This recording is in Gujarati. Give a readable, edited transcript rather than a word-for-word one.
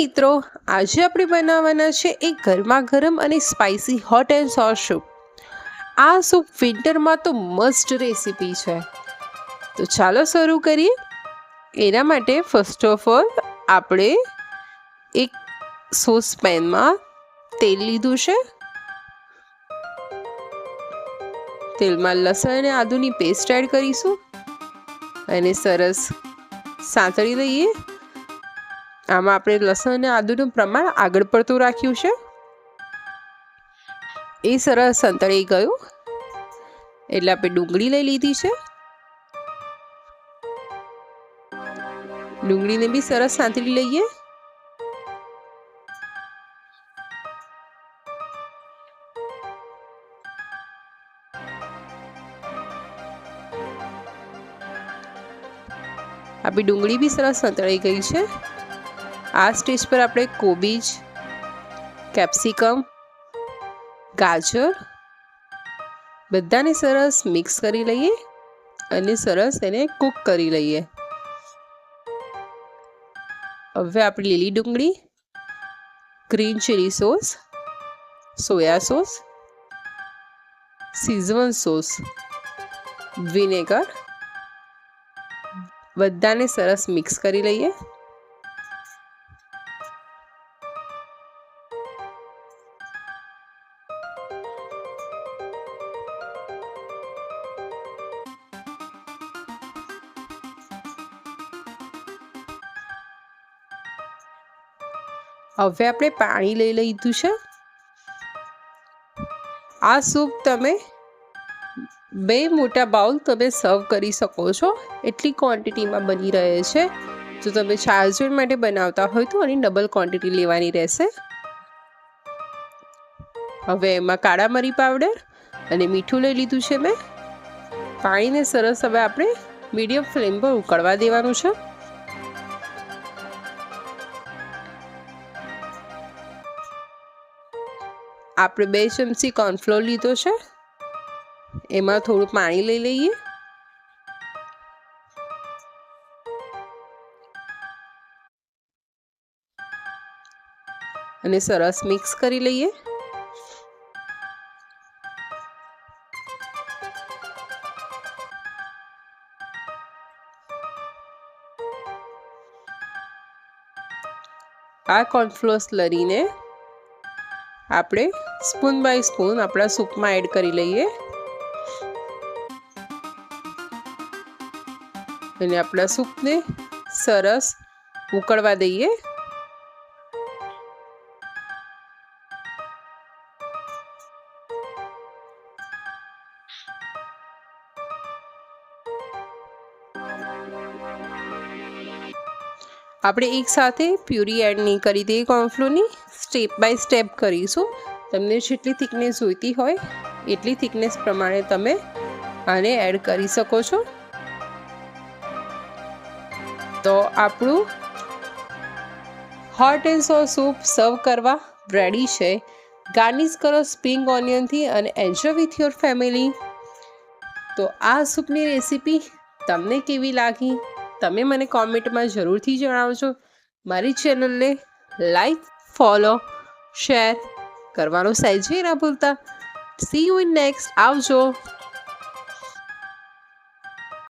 મિત્રો, આજે આપણે બનાવવાના છે એક ગરમા ગરમ અને spicy hot and sauce soup. આ સૂપ વિન્ટરમાં તો મસ્ટ રેસીપી છે. તો ચાલો શરૂ કરીએ. એના માટે ફર્સ્ટ ઓફ ઓલ આપણે એક સોસ પેનમાં તેલ લીધું છે. તેલમાં લસણ અને આદુની પેસ્ટ એડ કરીશું અને સરસ સાંતળી લઈએ. આમાં આપણે લસણ અને આદુનું પ્રમાણ આગળ પડતું રાખ્યું છે. એ સરસ સંતળાઈ ગયું એટલે આપણે ડુંગળી લઈ લીધી છે. ડુંગળીને બી સરસ સાંતળી લઈએ. આપણી ડુંગળી બી સરસ સંતળાઈ ગઈ છે. આ સ્ટેજ પર આપણે કોબીજ, કેપ્સિકમ, ગાજર બધાને સરસ મિક્સ કરી લઈએ અને સરસ એને કૂક કરી લઈએ. હવે આપણી લીલી ડુંગળી, green chilli sauce, soya sauce, schezwan sauce, vinegar બધાને સરસ મિક્સ કરી લઈએ. હવે આપણે પાણી લઈ લીધું છે. આ સૂપ તમે 2 મોટા બાઉલ તમે સર્વ કરી શકો છો. એટલી ક્વોન્ટિટીમાં બની રહે છે. જો તમે 4 જણ માટે બનાવતા હોય તો આની ડબલ ક્વોન્ટિટી લેવાની રહેશે. હવે એમાં કાળા મરી પાવડર અને મીઠું લઈ લીધું છે મેં. પાણીને સરસ હવે આપણે મીડિયમ ફ્લેમ પર ઉકળવા દેવાનું છે. આપણે 2 ચમચી કોર્નફ્લોર લીધો છે. એમાં થોડું પાણી લઈ લઈએ. અને સરસ મિક્સ કરી લઈએ. આ કોર્નફ્લોર સ્લરીને આપણે સ્પૂન બાય સ્પૂન આપણા સૂપમાં એડ કરી લઈએ અને આપણા સૂપને સરસ ઉકળવા દઈએ. આપણે એક સાથે પ્યુરી એડ નહીં કરી દઈએ કોર્નફ્લોરની, સ્ટેપ બાય સ્ટેપ કરીશું. તમને જેટલી થિકનેસ જોઈતી હોય એટલી થિકનેસ પ્રમાણે તમે આને એડ કરી શકો છો. તો આપણું હોટ એન્ડ સોસ સૂપ સર્વ કરવા રેડી છે. ગાર્નિશ કરો સ્પ્રિંગ ઓનિયનથી અને એન્જોય વિથ યોર ફેમિલી. તો આ સૂપની રેસીપી તમને કેવી લાગી તમે મને કોમેન્ટમાં જરૂરથી જણાવજો. મારી ચેનલને લાઈક, ફોલો, શેર કરવાનું સહેજે ના ભૂલતા. C you in next. આવજો.